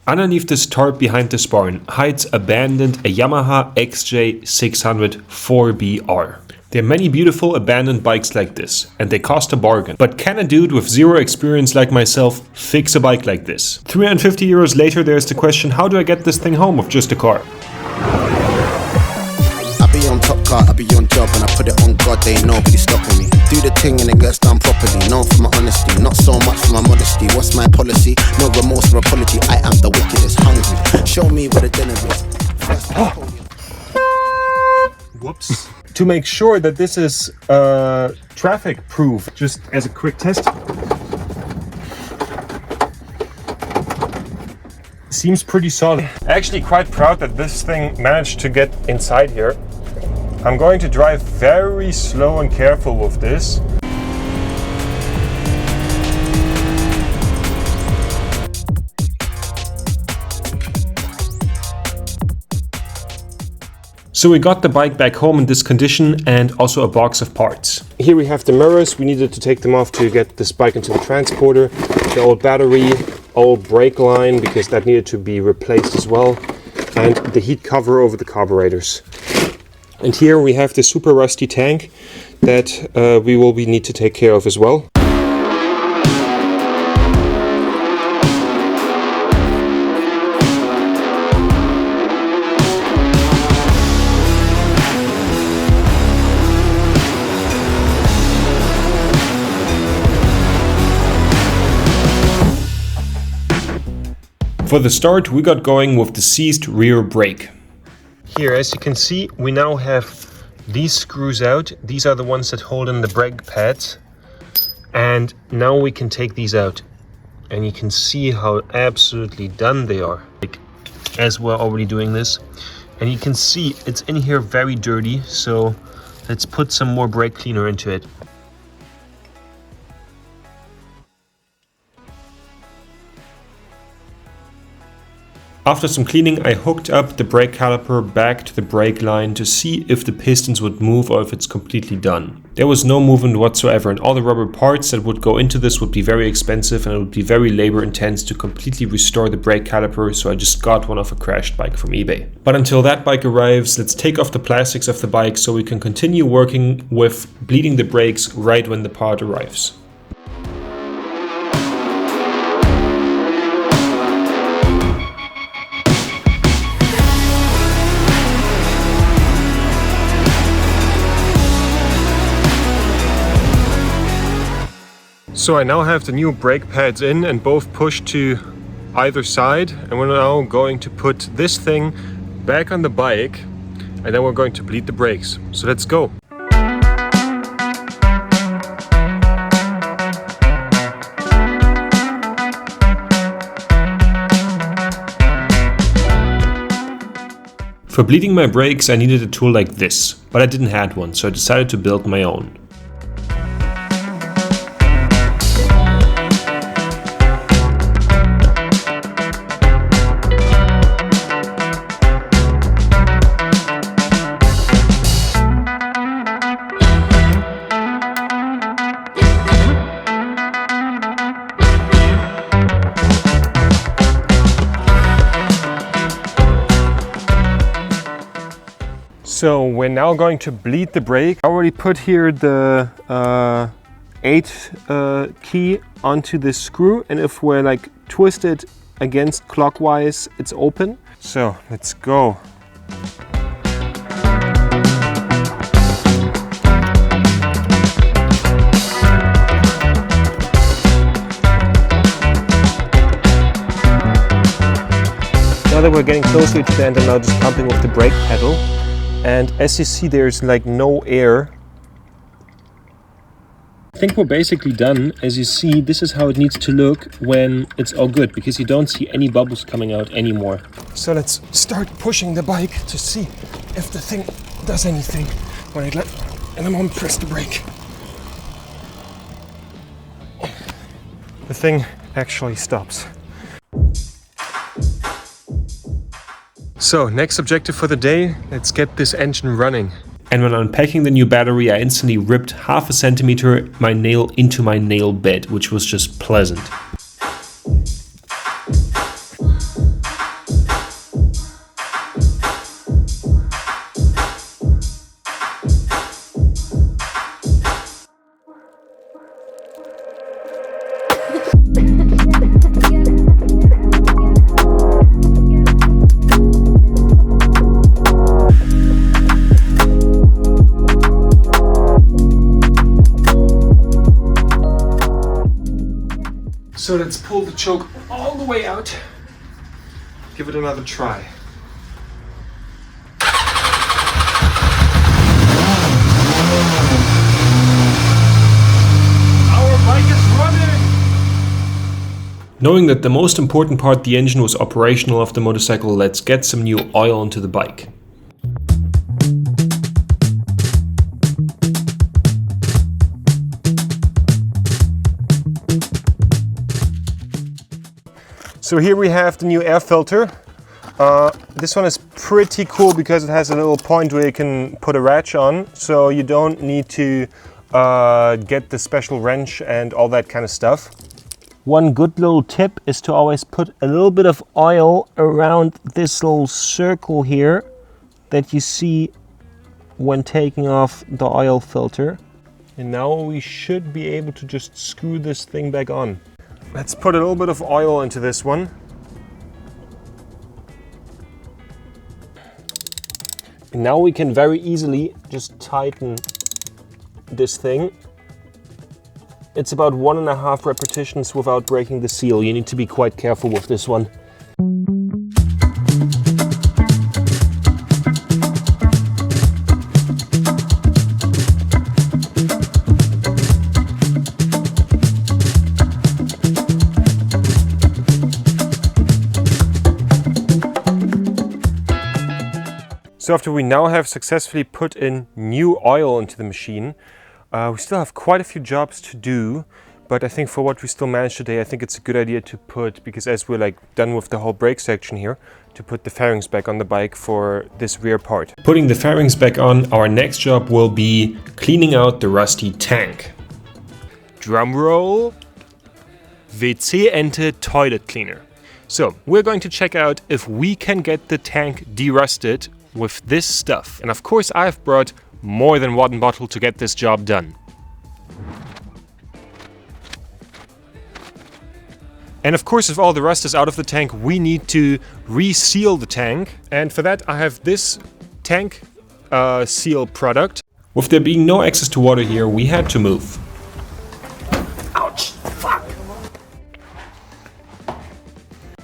Underneath this tarp behind this barn hides abandoned a Yamaha XJ 600 4BR. There are many beautiful abandoned bikes like this, and they cost a bargain. But can a dude with zero experience like myself fix a bike like this? 350 euros later, there's the question, how do I get this thing home with just a car? I be on top car, I be on job, and I put it on God, they ain't nobody stopping me. Do the thing and it gets done properly, known for my honesty, not so much for my modesty. What's my policy? No remorse or apology, I am the wickedest, hungry. Show me where the dinner is. Whoops. To make sure that this is traffic proof, just as a quick test. Seems pretty solid. Actually quite proud that this thing managed to get inside here. I'm going to drive very slow and careful with this. So we got the bike back home in this condition and also a box of parts. Here we have the mirrors. We needed to take them off to get this bike into the transporter. The old battery, old brake line, because that needed to be replaced as well. And the heat cover over the carburetors. And here we have the super rusty tank that we will need to take care of as well. For the start, we got going with the seized rear brake. Here, as you can see, we now have these screws out. These are the ones that hold in the brake pads. And now we can take these out. And you can see how absolutely done they are, like, as we're already doing this. And you can see it's in here very dirty, so let's put some more brake cleaner into it. After some cleaning, I hooked up the brake caliper back to the brake line to see if the pistons would move or if it's completely done. There was no movement whatsoever, and all the rubber parts that would go into this would be very expensive and it would be very labor intense to completely restore the brake caliper, so I just got one off a crashed bike from eBay. But until that bike arrives, let's take off the plastics of the bike so we can continue working with bleeding the brakes right when the part arrives. So I now have the new brake pads in and both pushed to either side, and we're now going to put this thing back on the bike and then we're going to bleed the brakes. So let's go. For bleeding my brakes I needed a tool like this, but I didn't have one, so I decided to build my own. So we're now going to bleed the brake. I already put here the 8 key onto this screw, and if we're like twisted against clockwise, it's open. So let's go. Now that we're getting closer to the end, I'm now just pumping with the brake pedal. And as you see, there's like no air. I think we're basically done. As you see, this is how it needs to look when it's all good, because you don't see any bubbles coming out anymore. So let's start pushing the bike to see if the thing does anything. And I'm gonna press the brake. The thing actually stops. So, next objective for the day, let's get this engine running. And when unpacking the new battery, I instantly ripped 0.5 centimeter my nail into my nail bed, which was just pleasant. So let's pull the choke all the way out. Give it another try. Our bike is running! Knowing that the most important part, the engine, was operational of the motorcycle, let's get some new oil into the bike. So here we have the new air filter. This one is pretty cool because it has a little point where you can put a ratchet on, so you don't need to get the special wrench and all that kind of stuff. One good little tip is to always put a little bit of oil around this little circle here that you see when taking off the oil filter. And now we should be able to just screw this thing back on. Let's put a little bit of oil into this one. And now we can very easily just tighten this thing. It's about 1.5 repetitions without breaking the seal. You need to be quite careful with this one. So after we now have successfully put in new oil into the machine, we still have quite a few jobs to do, but I think for what we still managed today, I think it's a good idea to put, because as we're like done with the whole brake section here, to put the fairings back on the bike for this rear part. Putting the fairings back on, our next job will be cleaning out the rusty tank. Drum roll. WC-Ente toilet cleaner. So we're going to check out if we can get the tank derusted with this stuff. And of course I've brought more than one bottle to get this job done. And of course, if all the rust is out of the tank, we need to reseal the tank. And for that I have this tank seal product. With there being no access to water here, we had to move. Ouch! Fuck!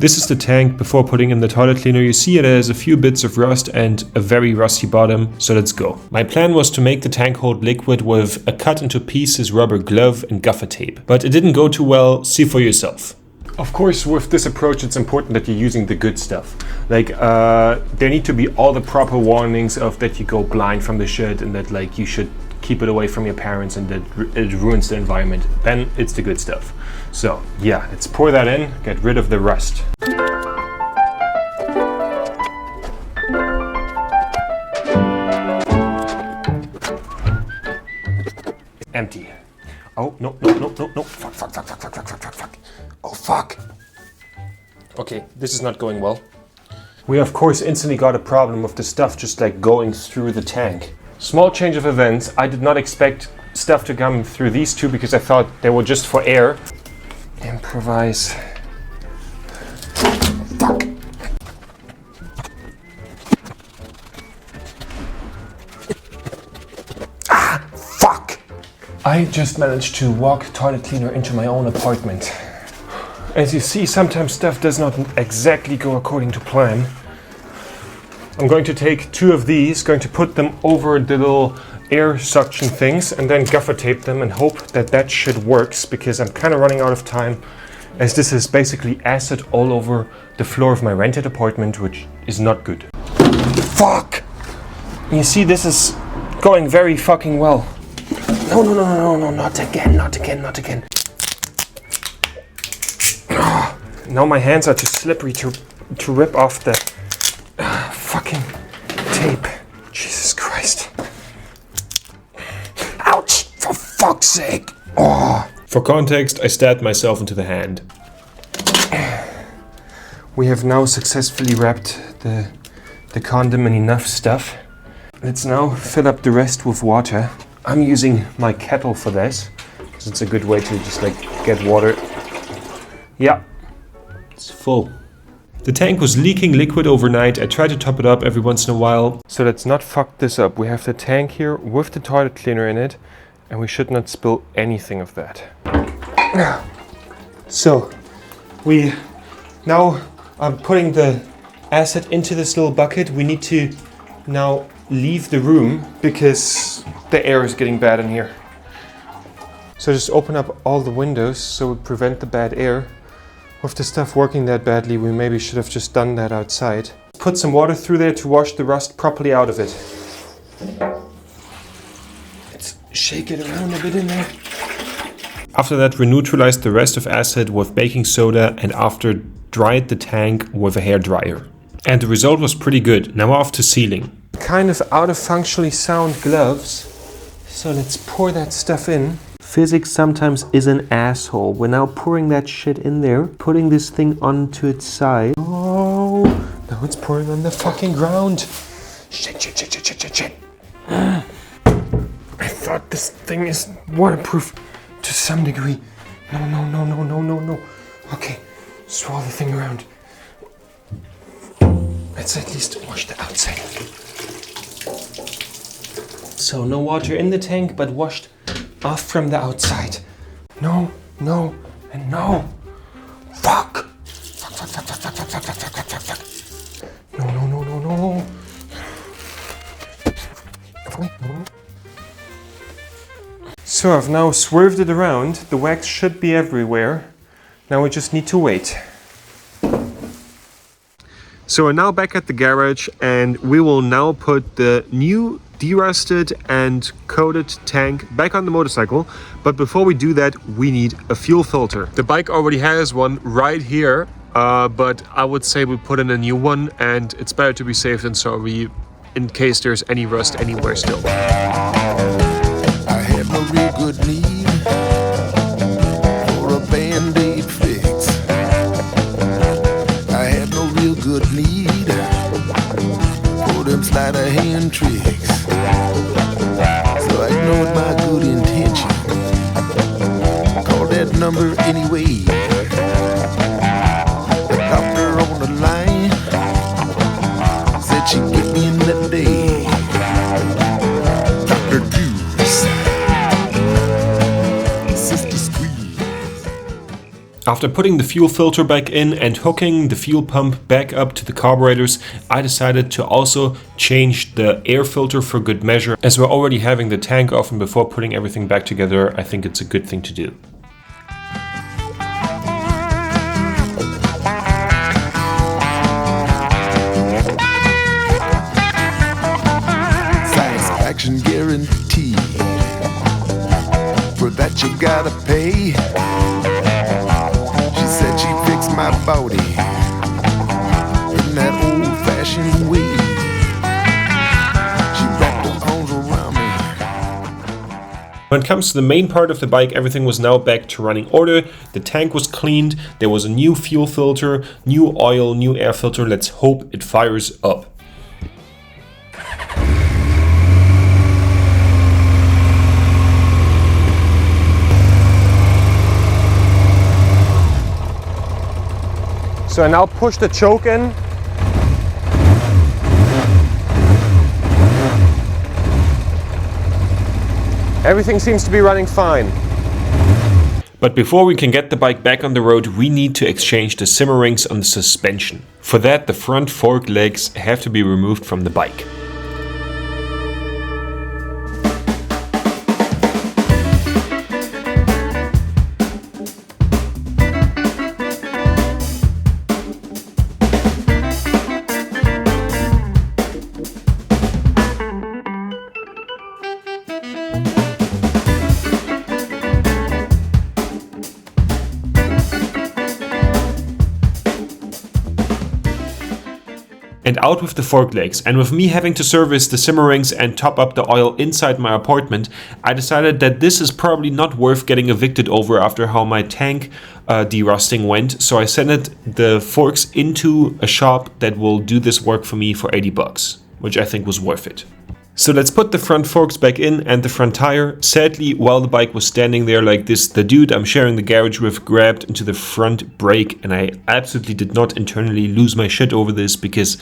This is the tank before putting in the toilet cleaner. You see it has a few bits of rust and a very rusty bottom, so let's go. My plan was to make the tank hold liquid with a cut into pieces rubber glove and gaffer tape, but it didn't go too well. See for yourself. Of course, with this approach, it's important that you're using the good stuff. Like, there need to be all the proper warnings of that you go blind from the shit and that like you should keep it away from your parents and that it ruins the environment. Then it's the good stuff. So yeah, let's pour that in, get rid of the rust. Empty. Oh, no. Fuck. Oh, fuck. Okay, this is not going well. We of course instantly got a problem with the stuff just like going through the tank. Small change of events. I did not expect stuff to come through these two because I thought they were just for air. Improvise. Fuck. Ah, fuck. I just managed to walk toilet cleaner into my own apartment. As you see, sometimes stuff does not exactly go according to plan. I'm going to take 2 of these, going to put them over the little air suction things and then gaffer tape them and hope that that shit works, because I'm kind of running out of time, as this is basically acid all over the floor of my rented apartment, which is not good. Fuck! You see, this is going very fucking well. No, not again. Now my hands are too slippery to rip off the fucking tape. Jesus Christ. Ouch! For fuck's sake! Oh. For context, I stabbed myself into the hand. We have now successfully wrapped the condom in enough stuff. Let's now fill up the rest with water. I'm using my kettle for this, because it's a good way to just like get water. Yeah, it's full. The tank was leaking liquid overnight. I tried to top it up every once in a while. So let's not fuck this up. We have the tank here with the toilet cleaner in it, and we should not spill anything of that. So we now are putting the acid into this little bucket. We need to now leave the room because the air is getting bad in here. So just open up all the windows so we prevent the bad air. With the stuff working that badly, we maybe should have just done that outside. Put some water through there to wash the rust properly out of it. Let's shake it around a bit in there. After that, we neutralized the rest of acid with baking soda and after dried the tank with a hairdryer. And the result was pretty good. Now off to sealing. Kind of out of functionally sound gloves. So let's pour that stuff in. Physics sometimes is an asshole. We're now pouring that shit in there, putting this thing onto its side. Oh, now it's pouring on the fucking ground. Shit. I thought this thing is waterproof to some degree. No. Okay, swirl the thing around. Let's at least wash the outside. So no water in the tank, but washed off from the outside. No, and no. Fuck. No. So I've now swerved it around. The wax should be everywhere. Now we just need to wait. So we're now back at the garage and we will now put the new derusted and coated tank back on the motorcycle. But before we do that, we need a fuel filter. The bike already has one right here, but I would say we put in a new one and it's better to be safe than sorry in case there's any rust anywhere still. I had no real good need for a band-aid fix. I had no real good need for them sleight of hand tricks. So I ignored my good intention. Called that number anyway. The doctor on the line said she'd get me in that day. Dr. Deuce, Sister Squeeze. After putting the fuel filter back in and hooking the fuel pump back up to the carburetors, I decided to also change the air filter for good measure. As we're already having the tank off and before putting everything back together, I think it's a good thing to do. Satisfaction guarantee. For that you gotta pay. She said she'd fix my body in that old-fashioned way. She wrapped her arms around me. When it comes to the main part of the bike, everything was now back to running order. The tank was cleaned, there was a new fuel filter, new oil, new air filter. Let's hope it fires up. So I now push the choke in. Everything seems to be running fine. But before we can get the bike back on the road, we need to exchange the simmer rings on the suspension. For that, the front fork legs have to be removed from the bike. And out with the fork legs. And with me having to service the simmer rings and top up the oil inside my apartment, I decided that this is probably not worth getting evicted over after how my tank derusting went. So I sent the forks into a shop that will do this work for me for $80, which I think was worth it. So let's put the front forks back in and the front tire. Sadly, while the bike was standing there like this, the dude I'm sharing the garage with grabbed into the front brake and I absolutely did not internally lose my shit over this because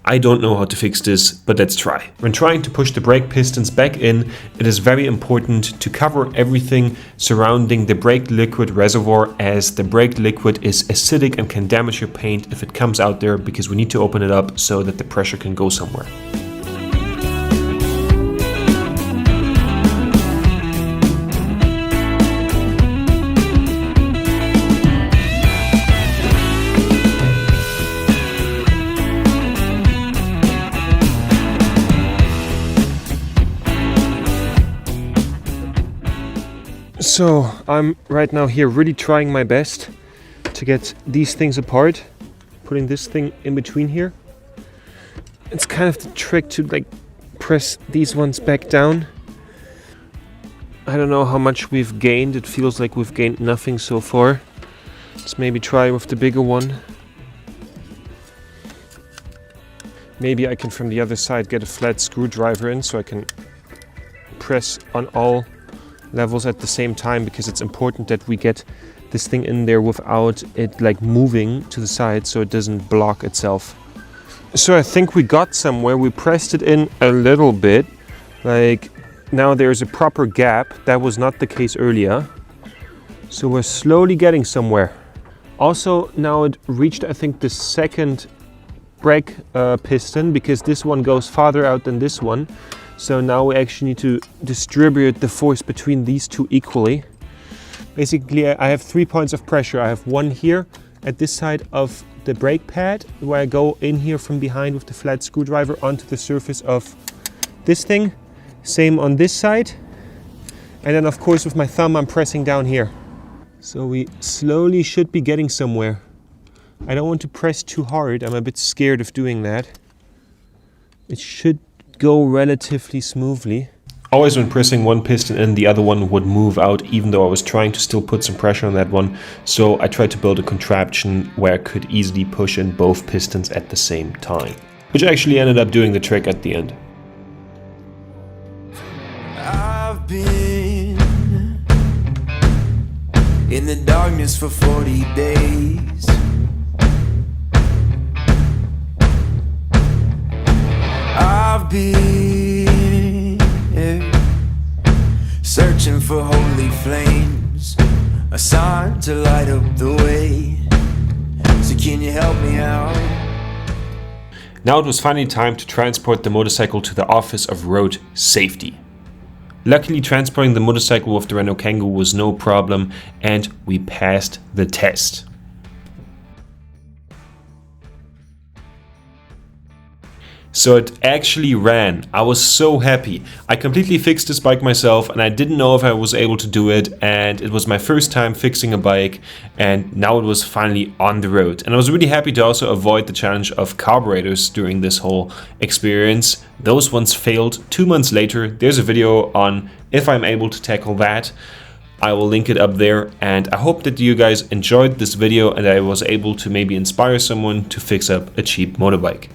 I don't know how to fix this, but let's try. When trying to push the brake pistons back in, it is very important to cover everything surrounding the brake liquid reservoir, as the brake liquid is acidic and can damage your paint if it comes out there, because we need to open it up so that the pressure can go somewhere. So I'm right now here really trying my best to get these things apart, putting this thing in between here. It's kind of the trick to like press these ones back down. I don't know how much we've gained. It feels like we've gained nothing so far. Let's maybe try with the bigger one. Maybe I can from the other side get a flat screwdriver in so I can press on all levels at the same time, because it's important that we get this thing in there without it like moving to the side so it doesn't block itself. So I think we got somewhere. We pressed it in a little bit, like now there's a proper gap. That was not the case earlier, so we're slowly getting somewhere. Also now it reached, I think, the second brake piston, because this one goes farther out than this one. So now we actually need to distribute the force between these two equally. Basically, I have 3 points of pressure. I have one here at this side of the brake pad, where I go in here from behind with the flat screwdriver onto the surface of this thing. Same on this side. And then of course with my thumb I'm pressing down here. So we slowly should be getting somewhere. I don't want to press too hard. I'm a bit scared of doing that. It should go relatively smoothly. Always when pressing one piston in, the other one would move out, even though I was trying to still put some pressure on that one. So I tried to build a contraption where I could easily push in both pistons at the same time, which actually ended up doing the trick at the end. I've been in the darkness for 40 days. I've been searching for holy flames, a sign to light up the way. So can you help me out? Now it was finally time to transport the motorcycle to the Office of Road Safety. Luckily, transporting the motorcycle with the Renault Kangoo was no problem, and we passed the test. So it actually ran. I was so happy. I completely fixed this bike myself, and I didn't know if I was able to do it, and it was my first time fixing a bike, and now it was finally on the road. And I was really happy to also avoid the challenge of carburetors during this whole experience. Those ones failed 2 months later. There's a video on if I'm able to tackle that. I will link it up there, and I hope that you guys enjoyed this video and I was able to maybe inspire someone to fix up a cheap motorbike.